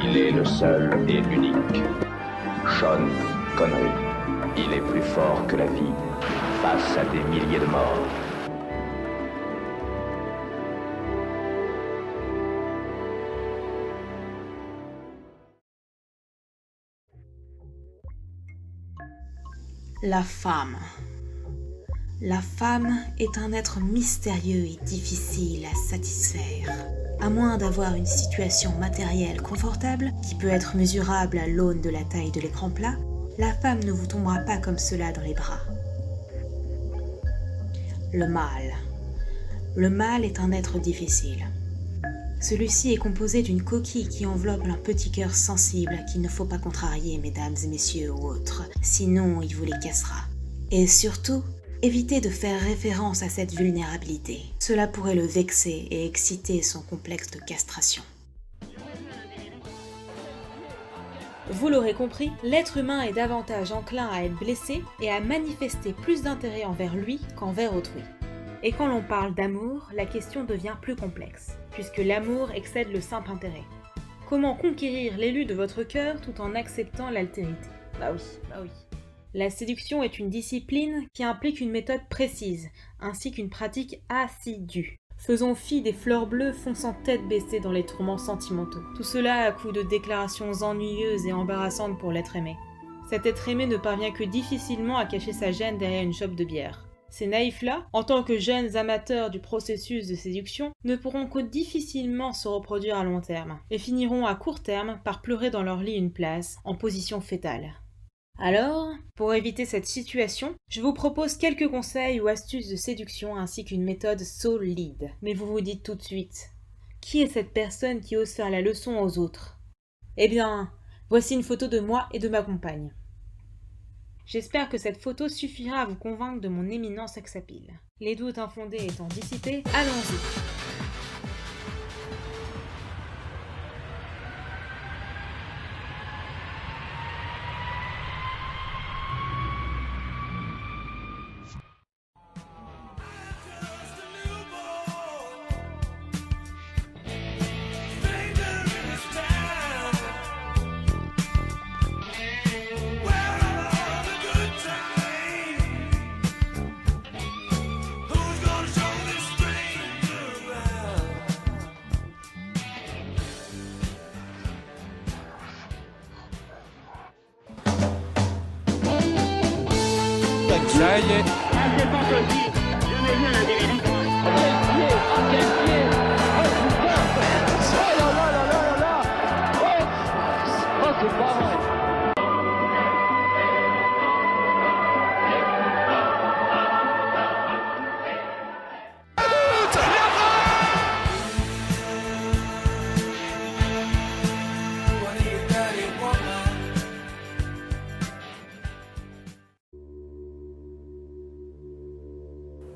Il est le seul et l'unique. Sean Connery. Il est plus fort que la vie, face à des milliers de morts. La femme. La femme est un être mystérieux et difficile à satisfaire. À moins d'avoir une situation matérielle confortable, qui peut être mesurable à l'aune de la taille de l'écran plat, la femme ne vous tombera pas comme cela dans les bras. Le mâle. Le mâle est un être difficile. Celui-ci est composé d'une coquille qui enveloppe un petit cœur sensible qu'il ne faut pas contrarier, mesdames et messieurs ou autres, sinon il vous les cassera. Et surtout, évitez de faire référence à cette vulnérabilité. Cela pourrait le vexer et exciter son complexe de castration. Vous l'aurez compris, l'être humain est davantage enclin à être blessé et à manifester plus d'intérêt envers lui qu'envers autrui. Et quand l'on parle d'amour, la question devient plus complexe, puisque l'amour excède le simple intérêt. Comment conquérir l'élu de votre cœur tout en acceptant l'altérité ? Bah oui. La séduction est une discipline qui implique une méthode précise, ainsi qu'une pratique assidue. Faisons fi des fleurs bleues fonçant tête baissée dans les tourments sentimentaux. Tout cela à coup de déclarations ennuyeuses et embarrassantes pour l'être aimé. Cet être aimé ne parvient que difficilement à cacher sa gêne derrière une chope de bière. Ces naïfs-là, en tant que jeunes amateurs du processus de séduction, ne pourront que difficilement se reproduire à long terme, et finiront à court terme par pleurer dans leur lit une place, en position fétale. Alors, pour éviter cette situation, je vous propose quelques conseils ou astuces de séduction ainsi qu'une méthode solide. Mais vous vous dites tout de suite, qui est cette personne qui ose faire la leçon aux autres ? Eh bien, voici une photo de moi et de ma compagne. J'espère que cette photo suffira à vous convaincre de mon éminent sex-appeal. Les doutes infondés étant dissipés, allons-y. Ça y est. Ah, c'est pas possible. Je n'ai rien à dire.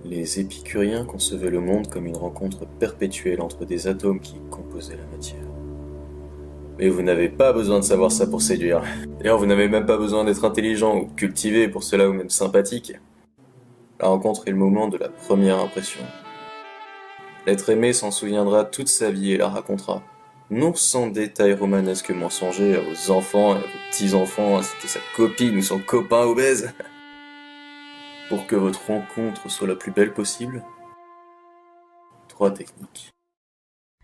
Les épicuriens concevaient le monde comme une rencontre perpétuelle entre des atomes qui composaient la matière. Mais vous n'avez pas besoin de savoir ça pour séduire. D'ailleurs, vous n'avez même pas besoin d'être intelligent ou cultivé pour cela ou même sympathique. La rencontre est le moment de la première impression. L'être aimé s'en souviendra toute sa vie et la racontera. Non sans détails romanesques mensongers à vos enfants et à vos petits-enfants, c'était sa copine ou son copain obèse. Pour que votre rencontre soit la plus belle possible, 3 techniques.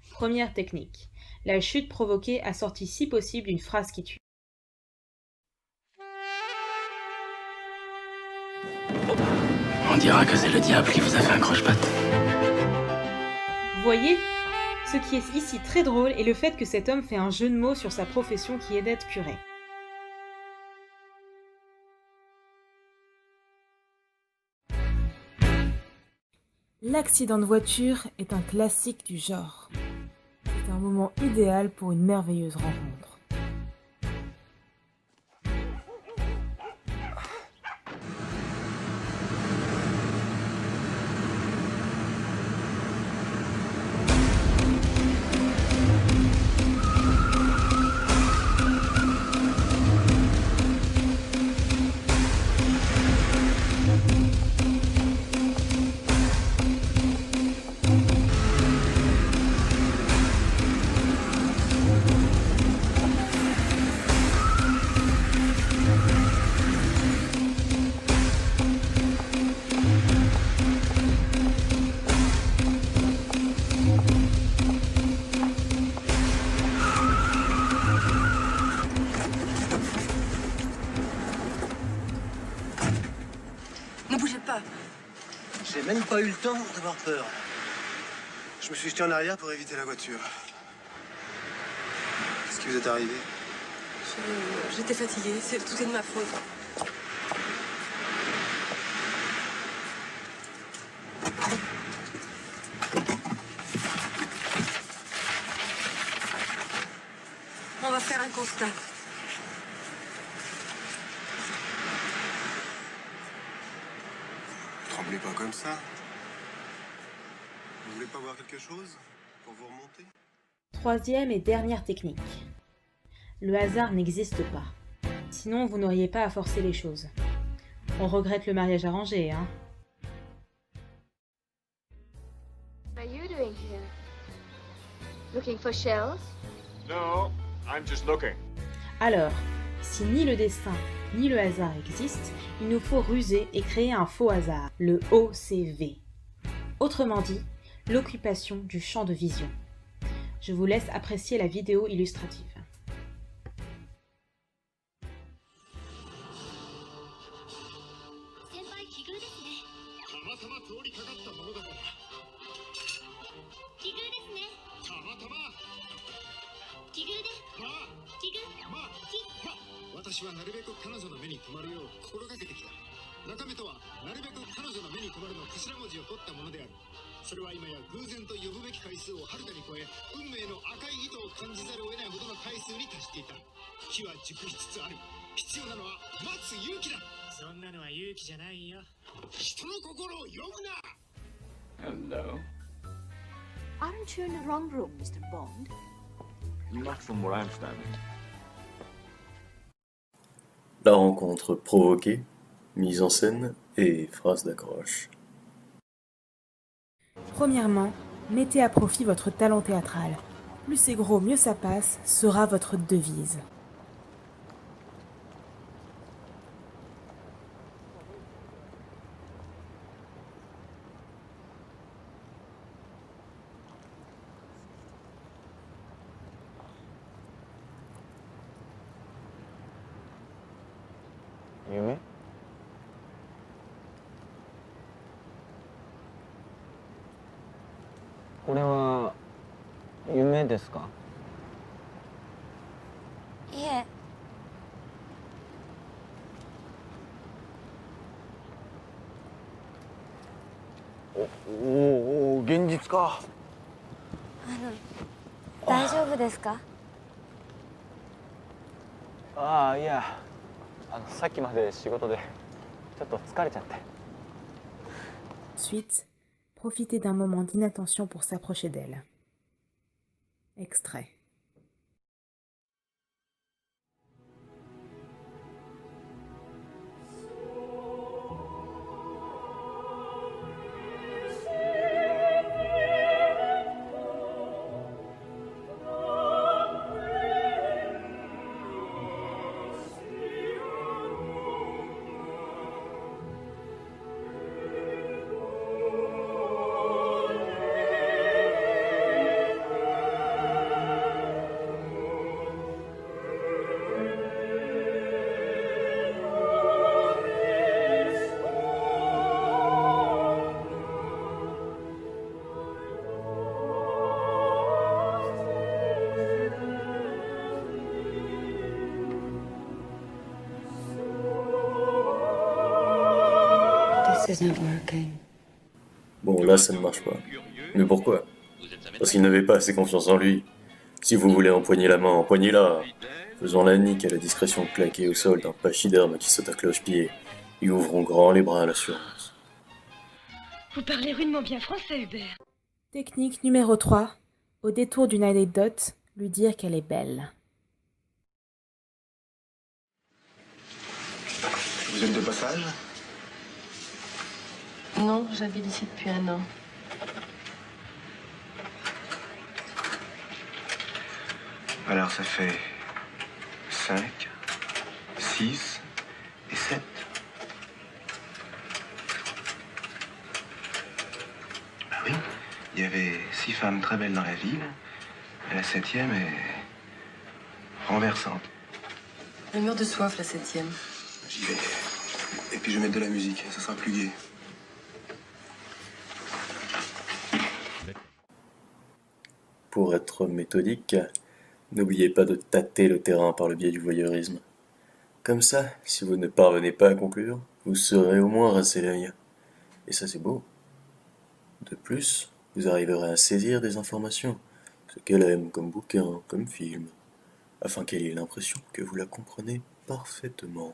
Première technique. La chute provoquée assortie si possible d'une phrase qui tue. On dira que c'est le diable qui vous a fait un croche-patte. Vous voyez ? Ce qui est ici très drôle est le fait que cet homme fait un jeu de mots sur sa profession qui est d'être curé. L'accident de voiture est un classique du genre. C'est un moment idéal pour une merveilleuse rencontre. même pas eu le temps d'avoir peur. Je me suis jeté en arrière pour éviter la voiture. Qu'est-ce qui vous est arrivé? J'étais fatiguée, tout est de ma faute. On va faire un constat. Tremblez pas comme ça. Vous voulez pas voir quelque chose pour vous remonter? Troisième et dernière technique. Le hasard n'existe pas. Sinon, vous n'auriez pas à forcer les choses. On regrette le mariage arrangé, hein? What are you doing here? Looking for shells? No, I'm just looking. Alors, si ni le destin ni le hasard existent, il nous faut ruser et créer un faux hasard, le OCV. Autrement dit, l'occupation du champ de vision. Je vous laisse apprécier la vidéo illustrative. Hello. Aren't you in the wrong room, Mr. Bond? Not from where I'm standing. La rencontre provoquée, mise en scène et phrase d'accroche. Premièrement, mettez à profit votre talent théâtral. Plus c'est gros, mieux ça passe, sera votre devise. Yume? これは夢ですか？いえ。おお、現実か。大丈夫ですか？ああ、いや、さっきまで仕事でちょっと疲れちゃって。 Ensuite, profitez d'un moment d'inattention pour s'approcher d'elle. Extrait. Bon, là, ça ne marche pas. Mais pourquoi? Parce qu'il n'avait pas assez confiance en lui. Si vous voulez empoigner la main, empoignez-la. Faisons la nique à la discrétion claquée au sol d'un pachyderme qui saute à cloche-pied et ouvrons grand les bras à l'assurance. Vous parlez rudement bien français, Hubert. Technique numéro 3. Au détour d'une anecdote, lui dire qu'elle est belle. Vous êtes de passage? Non, j'habite ici depuis un an. Alors ça fait 5, 6 et 7. Ah oui, il y avait 6 femmes très belles dans la ville. Et la 7e est renversante. Elle meurt de soif, la 7e. J'y vais. Et puis je vais mettre de la musique, ça sera plus gai. pour être méthodique, n'oubliez pas de tâter le terrain par le biais du voyeurisme. Comme ça, si vous ne parvenez pas à conclure, vous serez au moins rincé l'œil. Et ça c'est beau. De plus, vous arriverez à saisir des informations, ce qu'elle aime comme bouquin, comme film, afin qu'elle ait l'impression que vous la comprenez parfaitement.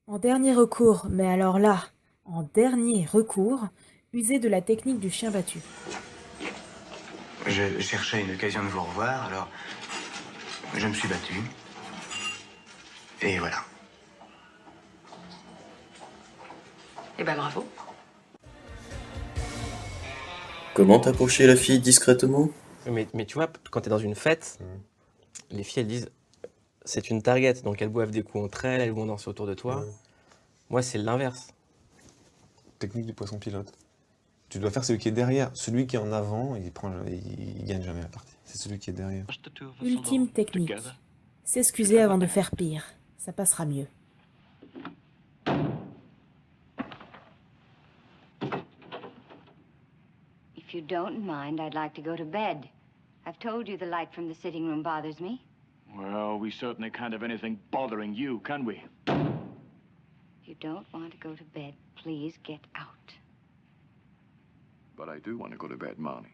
En dernier recours, mais alors là, en dernier recours, usez de la technique du chien battu. Je cherchais une occasion de vous revoir, alors je me suis battu. Et voilà. Eh ben bravo. Comment approcher la fille discrètement? Mais tu vois, quand t'es dans une fête, les filles elles disent c'est une target, donc elles boivent des coups entre elles, elles vont danser autour de toi. Moi c'est l'inverse. Technique du poisson pilote. Tu dois faire celui qui est derrière. Celui qui est en avant, il gagne jamais la partie. C'est celui qui est derrière. Ultime technique. S'excuser avant de faire pire. Ça passera mieux. If you don't mind, I'd like to go to bed. I've told you the light from the sitting room bothers me. Well, we certainly can't have anything bothering you, can we? If you don't want to go to bed, please get out. But I do want to go to bed, Marnie.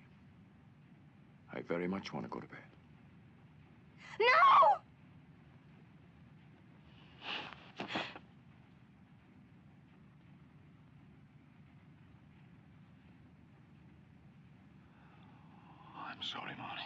I very much want to go to bed. No! I'm sorry, Marnie.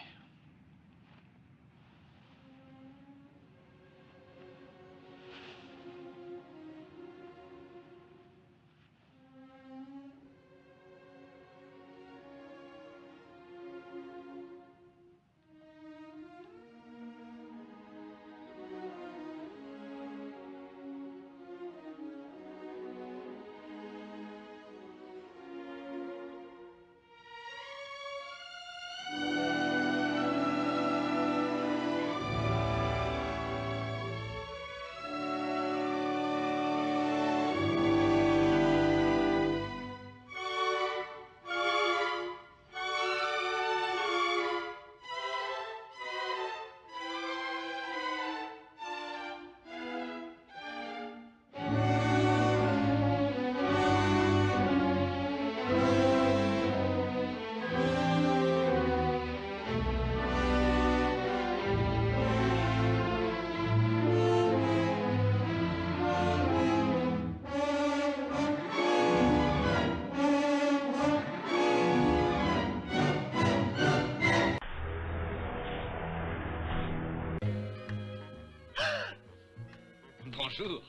Bonjour.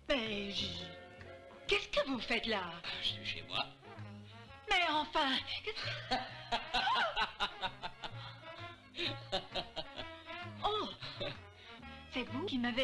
Mais qu'est-ce que vous faites là? Je suis chez moi. Mais enfin... Oh! C'est vous qui m'avez...